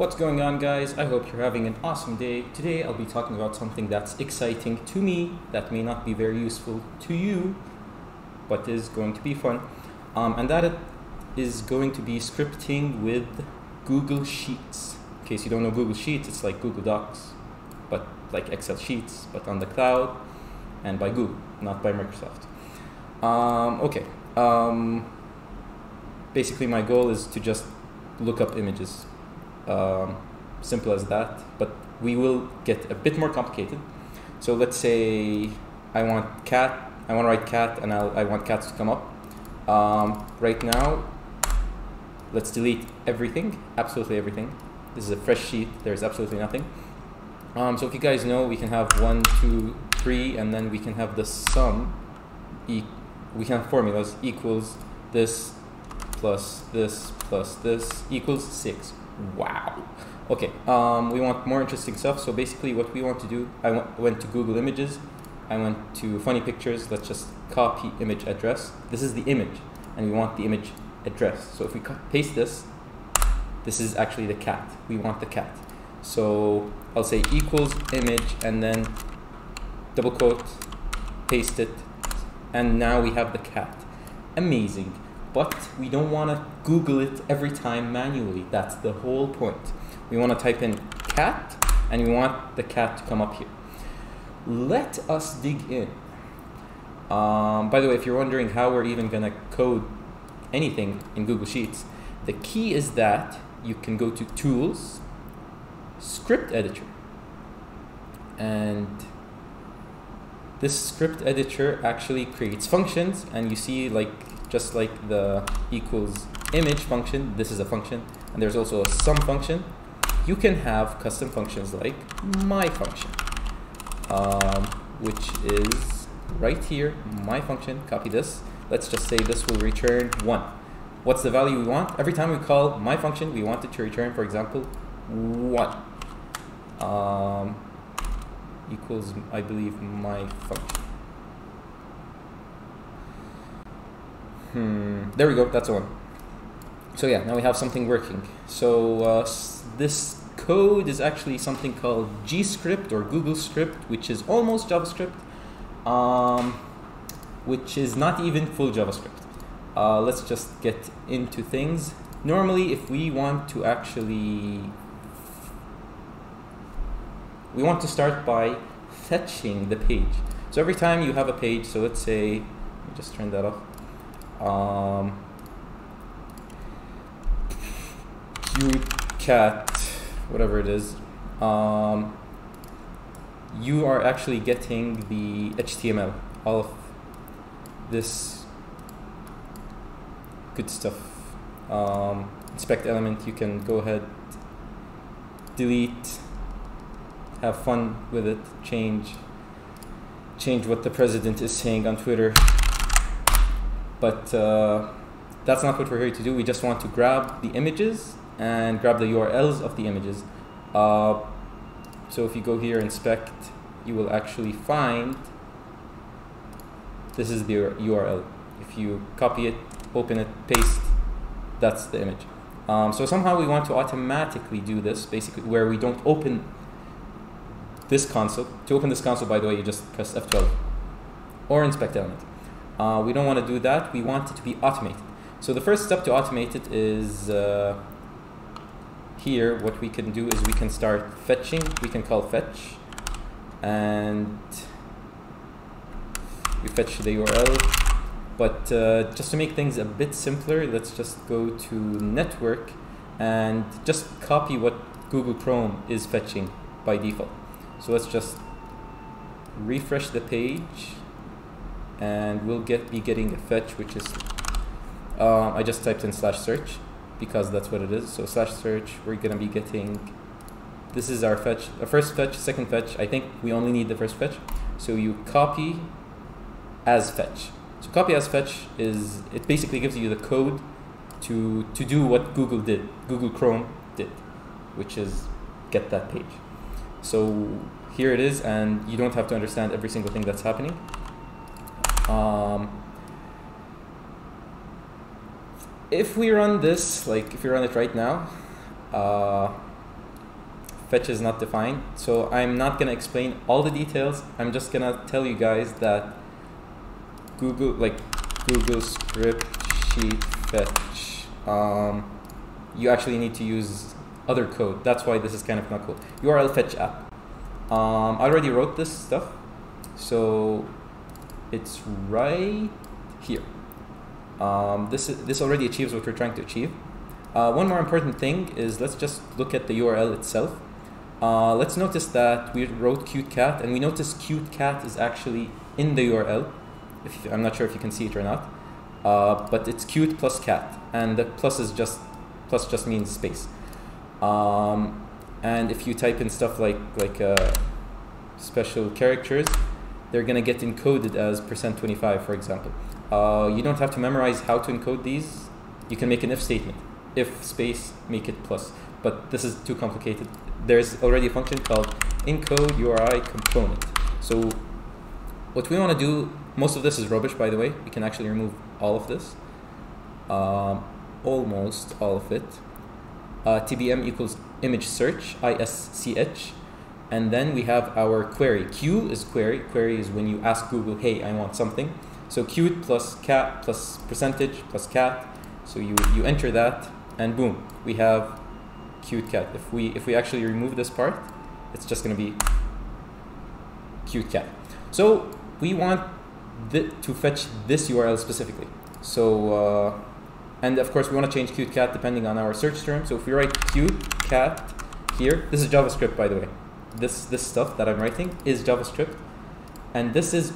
What's going on, guys? I hope you're having an awesome day. Today I'll be talking about something that's exciting to me that may not be very useful to you, but is going to be fun. And that is going to be scripting with Google Sheets. In case you don't know Google Sheets, it's like Google Docs, but like Excel sheets, but on the cloud and by Google, not by Microsoft. Basically my goal is to just look up images. Simple as that, but we will get a bit more complicated. So let's say I want to write cat, and I want cats to come up. Right now, let's delete everything, absolutely everything. This is a fresh sheet, there's absolutely nothing. So if you guys know, we can have 1, 2, 3, and then we can have the sum, we can have formulas equals this plus this equals 6. Wow. Okay, we want more interesting stuff. So basically what we want to do, I went to Google Images, I went to funny pictures. Let's just copy image address. This is the image, and we want the image address. So if we paste this is actually the cat. We want the cat. So I'll say equals image, and then double quote, paste it, and now we have the cat. Amazing. But we don't want to Google it every time manually. That's the whole point. We want to type in cat, and we want the cat to come up here. Let us dig in. By the way, if you're wondering how we're even going to code anything in Google Sheets, the key is that you can go to Tools, Script Editor. And this script editor actually creates functions, and you see, just like the equals image function, this is a function, and there's also a sum function. You can have custom functions like my function, which is right here, my function. Copy this. Let's just say this will return 1. What's the value we want? Every time we call my function, we want it to return, for example, 1. Equals, I believe, my function. There we go, that's a 1. So yeah, now we have something working. So this code is actually something called GScript or Google Script, which is almost JavaScript, which is not even full JavaScript. Let's just get into things. Normally, if we want to start by fetching the page. So every time you have a page, so let's say, let me just turn that off. Cute cat, whatever it is, you are actually getting the HTML, all of this good stuff. Inspect element, you can go ahead, delete, have fun with it, change what the president is saying on Twitter. But that's not what we're here to do. We just want to grab the images and grab the URLs of the images. So if you go here, inspect, you will actually find this is the URL. If you copy it, open it, paste, that's the image. So somehow we want to automatically do this, basically, where we don't open this console. To open this console, by the way, you just press F12 or inspect element. We don't want to do that. We want it to be automated. So the first step to automate it is here. What we can do is we can start fetching. We can call fetch, and we fetch the URL. But just to make things a bit simpler, let's just go to network and just copy what Google Chrome is fetching by default. So let's just refresh the page, and we'll be getting a fetch, which is I just typed in /search because that's what it is. So /search, we're gonna be getting, this is our fetch, our first fetch, second fetch. I think we only need the first fetch. So you copy as fetch. So copy as fetch is, it basically gives you the code to do what Google Chrome did, which is get that page. So here it is, and you don't have to understand every single thing that's happening. If we run this, if we run it right now, fetch is not defined. So I'm not gonna explain all the details. I'm just gonna tell you guys that Google script sheet fetch, you actually need to use other code. That's why this is kind of not cool. URL fetch app. I already wrote this stuff, so it's right here. This already achieves what we're trying to achieve. One more important thing is, let's just look at the URL itself. Let's notice that we wrote cute cat, and we notice cute cat is actually in the URL. I'm not sure if you can see it or not, but it's cute plus cat, and the plus just means space. And if you type in stuff like special characters, they're gonna get encoded as %25, for example. You don't have to memorize how to encode these. You can make an if statement. If space, make it plus. But this is too complicated. There's already a function called encode URI component. So what we want to do, most of this is rubbish, by the way. We can actually remove all of this. Almost all of it. TBM equals image search, ISCH. And then we have our query. Q is query. Query is when you ask Google, hey, I want something. So cute plus cat plus percentage plus cat. So you enter that, and boom, we have cute cat. If we actually remove this part, it's just going to be cute cat. So we want to fetch this URL specifically. So and of course we want to change cute cat depending on our search term. So if we write cute cat here, this is JavaScript, by the way. This stuff that I'm writing is JavaScript, and this is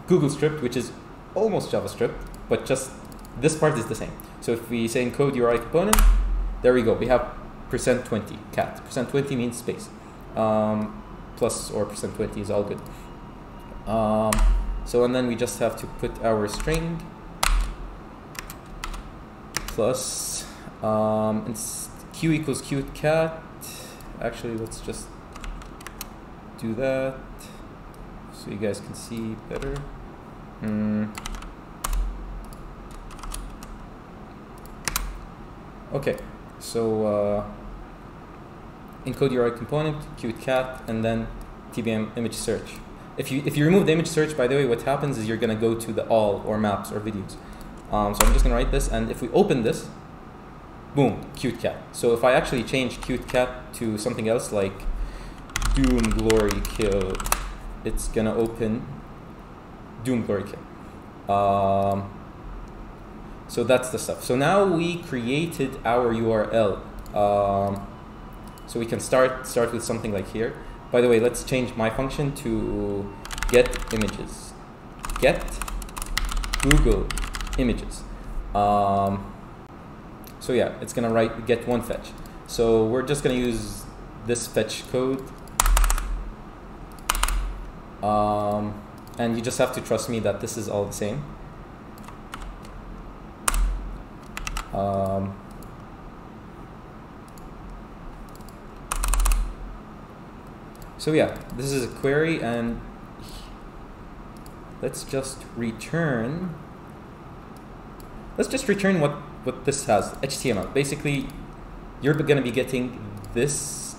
Google script, which is almost JavaScript, but just this part is the same. So if we say encode URI component, there we go. We have %20 cat. %20 means space. Plus or %20 is all good. So and then we just have to put our string plus q equals cute cat. Actually, let's just do that so you guys can see better. Okay, so encode URI component, cute cat, and then TBM image search. If you remove the image search, by the way, what happens is you're gonna go to the all or maps or videos. So I'm just gonna write this, and if we open this, boom, cute cat. So if I actually change cute cat to something else like Doom Glory Kill, it's gonna open Doom Glory Kill. So that's the stuff. So now we created our URL. So we can start with something like here. By the way, let's change my function to get images. Get Google images. So yeah, it's gonna write get one fetch. So we're just gonna use this fetch code. And you just have to trust me that this is all the same. So yeah, this is a query, and let's just return what this has, HTML. Basically, you're going to be getting this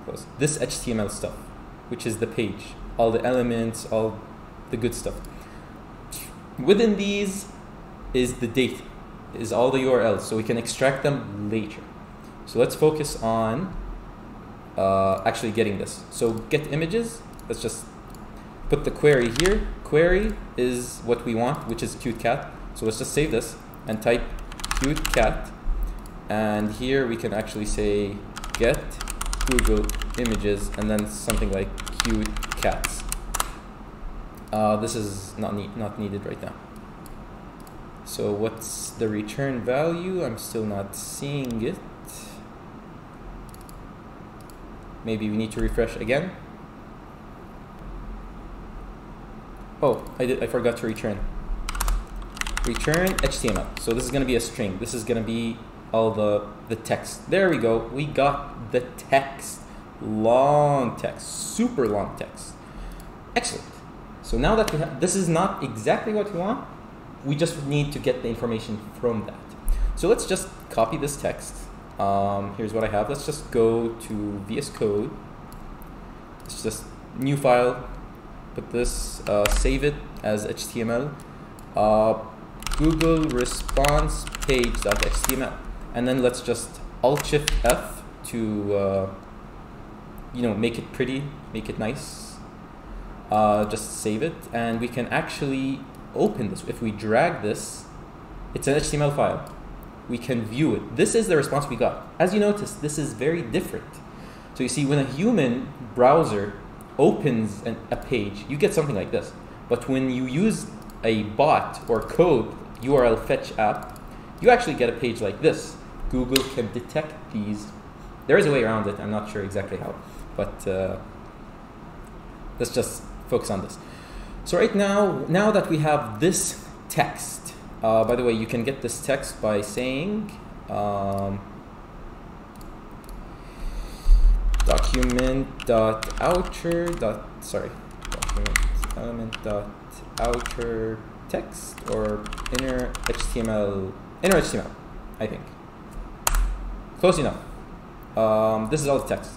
HTML stuff, which is the page, all the elements, all the good stuff. Within these is the data, is all the URLs, so we can extract them later. So let's focus on actually getting this. So get images, let's just put the query here. Query is what we want, which is cute cat. So let's just save this and type cute cat, and here we can actually say get Google images and then something like cute cats. This is not needed right now. So what's the return value? I'm still not seeing it. Maybe we need to refresh again. Oh, I forgot to return. Return HTML. So this is going to be a string. This is going to be all the text. There we go. We got the text. Long text. Super long text. Excellent. So now that we have, this is not exactly what we want. We just need to get the information from that. So let's just copy this text. Here's what I have. Let's just go to VS Code. It's just new file. Put this, save it as HTML. Google response page.html, and then let's just Alt-Shift-F to make it pretty, make it nice. Just save it, and we can actually open this. If we drag this, it's an HTML file. We can view it. This is the response we got. As you notice, this is very different. So you see, when a human browser opens a page, you get something like this. But when you use a bot or code URL fetch app, you actually get a page like this. Google can detect these. There is a way around it. I'm not sure exactly how, but let's just focus on this. So right now that we have this text, by the way, you can get this text by saying document.outer text or inner HTML, I think. Close enough. This is all the text.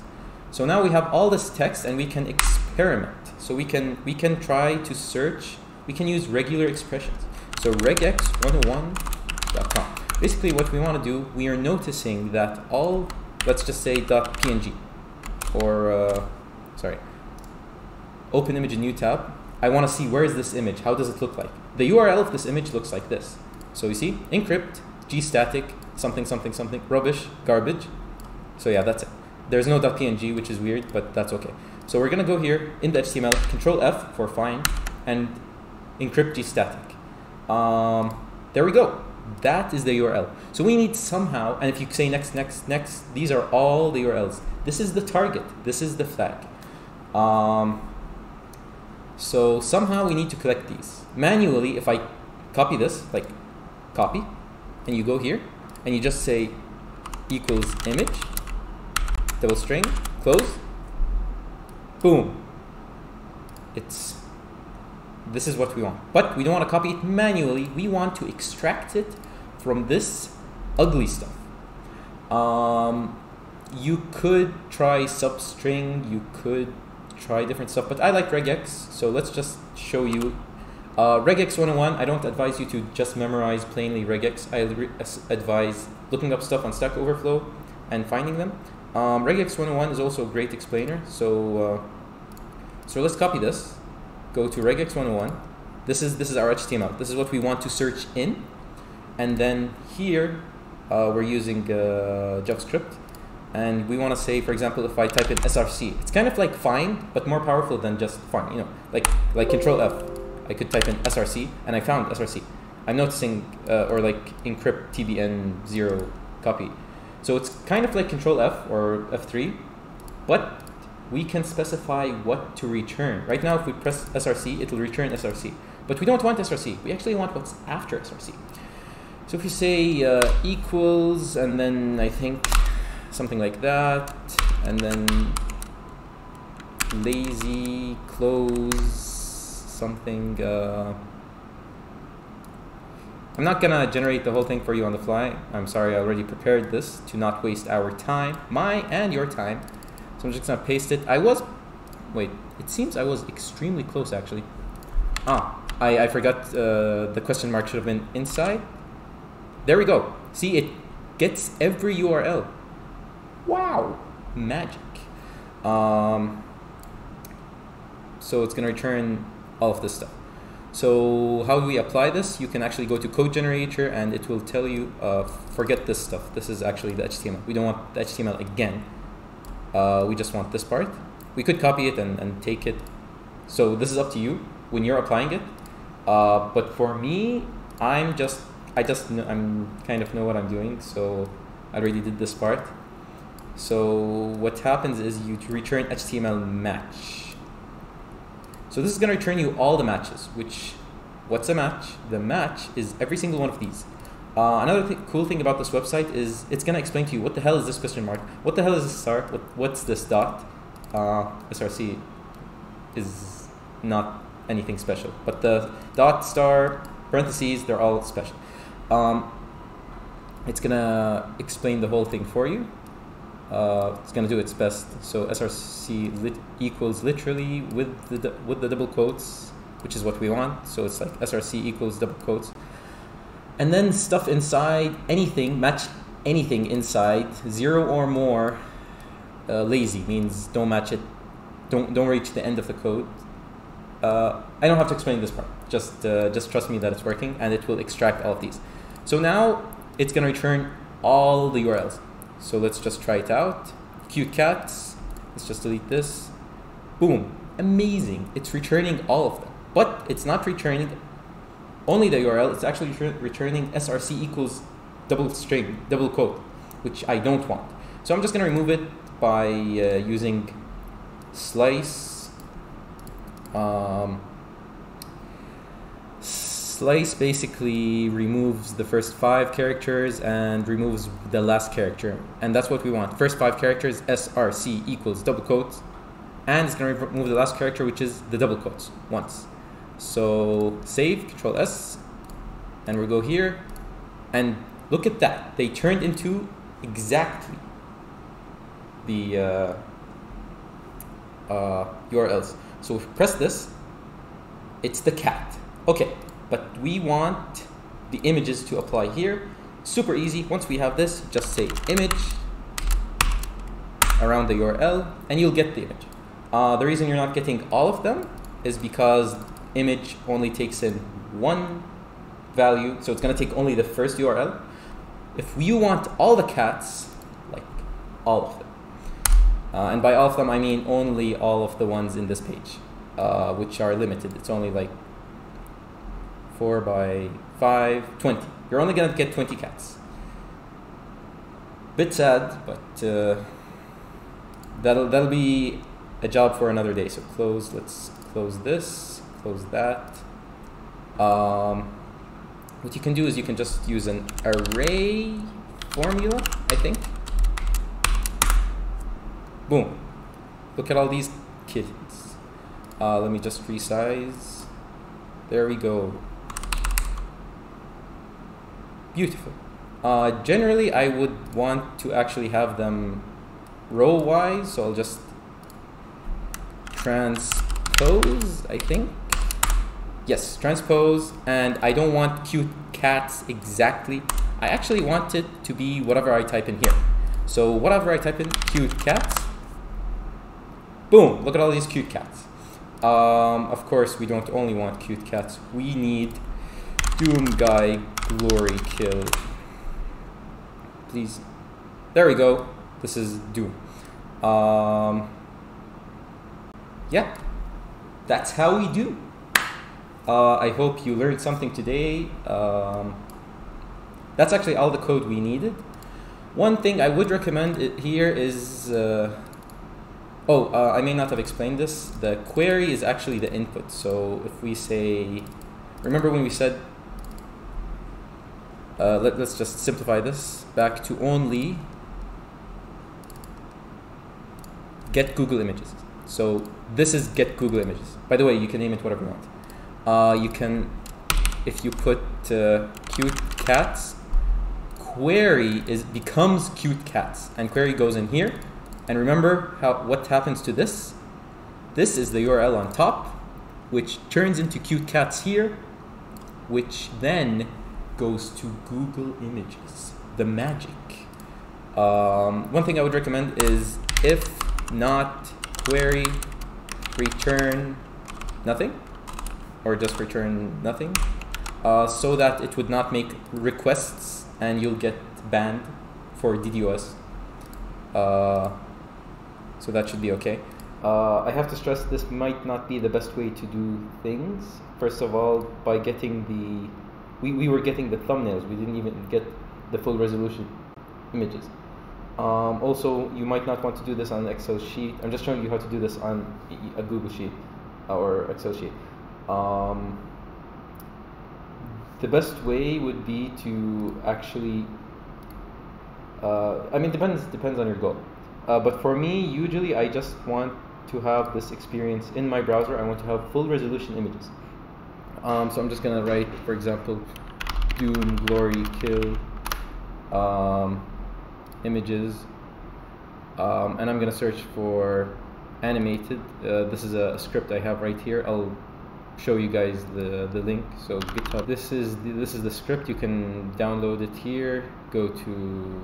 So now we have all this text, and we can experiment. So we can try to search. We can use regular expressions. So regex101.com. Basically, what we want to do, we are noticing that all, let's just say .png, or open image in new tab. I want to see, where is this image? How does it look like? The URL of this image looks like this. So you see, encrypt, gstatic, something, something, something, rubbish, garbage. So yeah, that's it. There's no .png, which is weird, but that's okay. So we're going to go here in the HTML, Control F for find, and encrypt gstatic. There we go. That is the URL. So we need somehow, and if you say next, next, next, these are all the URLs. This is the target. This is the flag. So somehow we need to collect these. Manually, if I copy this, like copy, and you go here, and you just say equals image, double string, close, boom. This is what we want. But we don't want to copy it manually. We want to extract it from this ugly stuff. You could try substring, you could try different stuff, but I like regex, so let's just show you. Regex 101, I don't advise you to just memorize plainly regex. I advise looking up stuff on Stack Overflow and finding them. Regex 101 is also a great explainer, so let's copy this. Go to regex 101. This is our HTML. This is what we want to search in, and then here we're using JavaScript, and we want to say, for example, if I type in src, it's kind of like find, but more powerful than just find. You know, like Control F. I could type in src, and I found src. I'm noticing, or like encrypt tbn0 copy. So it's kind of like Control F or F3, but we can specify what to return. Right now, if we press src, it will return src. But we don't want src. We actually want what's after src. So if you say equals, and then I think something like that, and then lazy close something. I'm not gonna generate the whole thing for you on the fly. I'm sorry, I already prepared this to not waste our time, my and your time. So I'm just gonna paste it. It seems I was extremely close actually. I forgot the question mark should have been inside. There we go. See, it gets every URL. Wow, magic. So it's gonna return all of this stuff. So how do we apply this? You can actually go to code generator, and it will tell you, forget this stuff. This is actually the HTML. We don't want the HTML again. We just want this part. We could copy it and take it. So this is up to you when you're applying it. But for me, I'm kind of know what I'm doing. So I already did this part. So what happens is you return HTML match. So this is going to return you all the matches, what's a match? The match is every single one of these. Another cool thing about this website is it's going to explain to you, what the hell is this question mark? What the hell is this star? What's this dot? SRC is not anything special, but the dot, star, parentheses, they're all special. it's gonna explain the whole thing for you. It's gonna do its best. So src equals literally with the double quotes, which is what we want. So it's like src equals double quotes, and then stuff inside, anything, match anything inside 0 or more. Lazy means don't match it, don't reach the end of the code. I don't have to explain this part. Just trust me that it's working, and it will extract all of these. So now it's gonna return all the URLs. So let's just try it out. Cute cats. Let's just delete this. Boom. Amazing. It's returning all of them. But it's not returning only the URL. It's actually returning src equals double string, double quote, which I don't want. So I'm just going to remove it by using slice. Slice basically removes the first 5 characters and removes the last character, and that's what we want. First 5 characters, src equals double quotes, and it's going to remove the last character, which is the double quotes, once. So save, Control S, and we'll go here, and look at that. They turned into exactly the URLs. So if we press this, it's the cat. Okay. But we want the images to apply here. Super easy. Once we have this, just say image around the URL, and you'll get the image. The reason you're not getting all of them is because image only takes in one value, so it's going to take only the first URL. If you want all the cats, like all of them, and by all of them I mean only all of the ones in this page, which are limited. It's only like 4 by 5, 20. You're only gonna get 20 cats. Bit sad, but that'll be a job for another day. So close. Let's close this. Close that. What you can do is you can just use an array formula, I think. Boom. Look at all these kittens. Let me just resize. There we go. Beautiful. Generally, I would want to actually have them row-wise, so I'll just transpose, I think. Yes, transpose, and I don't want cute cats exactly. I actually want it to be whatever I type in here. So whatever I type in, cute cats. Boom, look at all these cute cats. Of course, we don't only want cute cats. We need Doom Guy Glory Kill. Please. There we go. This is Doom. Yeah. That's how we do. I hope you learned something today. That's actually all the code we needed. One thing I would recommend here is... I may not have explained this. The query is actually the input. So if we say... Remember when we said... let's just simplify this back to only get Google Images. So this is get Google Images. By the way, you can name it whatever you want. You can, if you put cute cats, query becomes cute cats, and query goes in here. And remember what happens to this? This is the URL on top, which turns into cute cats here, which then goes to Google Images. The magic. One thing I would recommend is if not query return nothing, or just return nothing, so that it would not make requests and you'll get banned for DDoS. So that should be okay. I have to stress this might not be the best way to do things. First of all, by getting the... We were getting the thumbnails. We didn't even get the full resolution images. Also, you might not want to do this on an Excel sheet. I'm just showing you how to do this on a Google sheet or Excel sheet. The best way would be to actually... I mean, depends on your goal. But for me, usually I just want to have this experience in my browser. I want to have full resolution images. So I'm just gonna write, for example, Doom Glory Kill images, and I'm gonna search for animated. This is a script I have right here. I'll show you guys the link. So GitHub. This is the script. You can download it here. Go to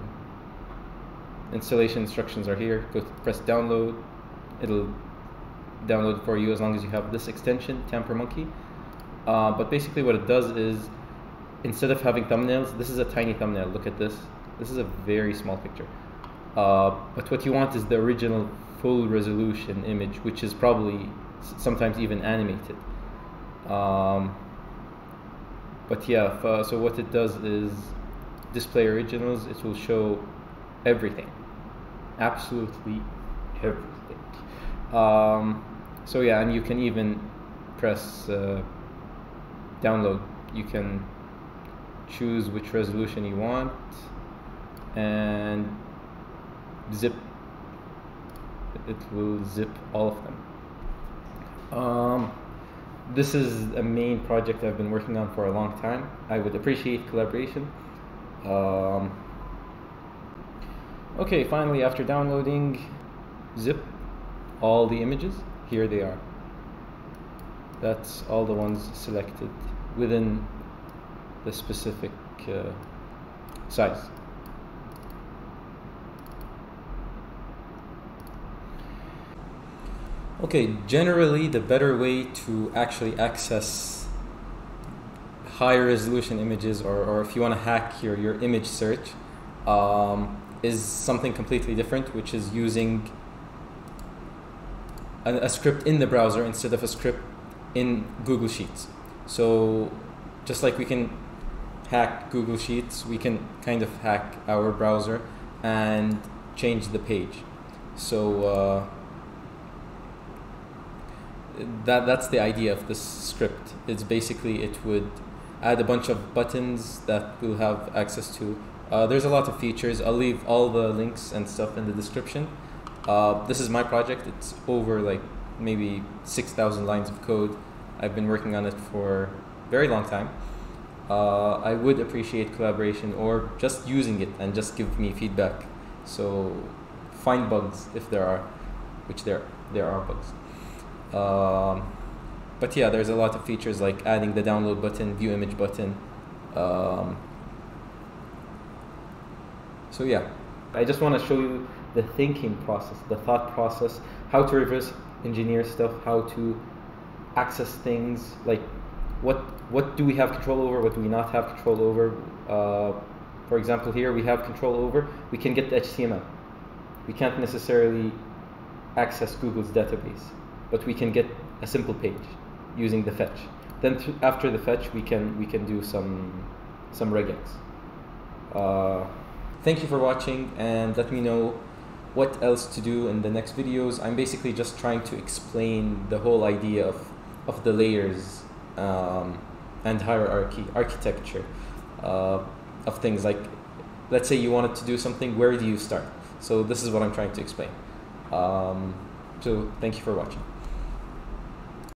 installation instructions are here. Go to press download. It'll download for you as long as you have this extension, Tamper Monkey. But basically what it does is, instead of having thumbnails, this is a tiny thumbnail. Look at this. This is a very small picture. But what you want is the original full resolution image, which is probably sometimes even animated. But yeah, so what it does is display originals. It will show everything, absolutely everything. So yeah, and you can even press download. You can choose which resolution you want and zip. It will zip all of them. This is a main project I've been working on for a long time. I would appreciate collaboration. Okay, finally, after downloading, zip all the images. Here they are. That's all the ones selected within the specific size. Okay, generally the better way to actually access high resolution images, or if you want to hack your image search, is something completely different, which is using a script in the browser instead of a script in Google Sheets. So just like we can hack Google Sheets, we can kind of hack our browser and change the page. So that's the idea of this script. It's basically, it would add a bunch of buttons that we'll have access to. There's a lot of features. I'll leave all the links and stuff in the description. This is my project. It's over like maybe 6,000 lines of code. I've been working on it for a very long time. I would appreciate collaboration, or just using it and just give me feedback. So find bugs if there are, which there are bugs. But yeah, there's a lot of features like adding the download button, view image button. So yeah, I just want to show you the thinking process, the thought process, how to reverse engineer stuff, how to access things, like what do we have control over, what do we not have control over. For example, here we have control over, we can get the HTML. We can't necessarily access Google's database, but we can get a simple page using the fetch. Then after the fetch, we can do some regex. Thank you for watching, and let me know what else to do in the next videos. I'm basically just trying to explain the whole idea of the layers and hierarchy, architecture of things. Like, let's say you wanted to do something, where do you start? So this is what I'm trying to explain. So thank you for watching.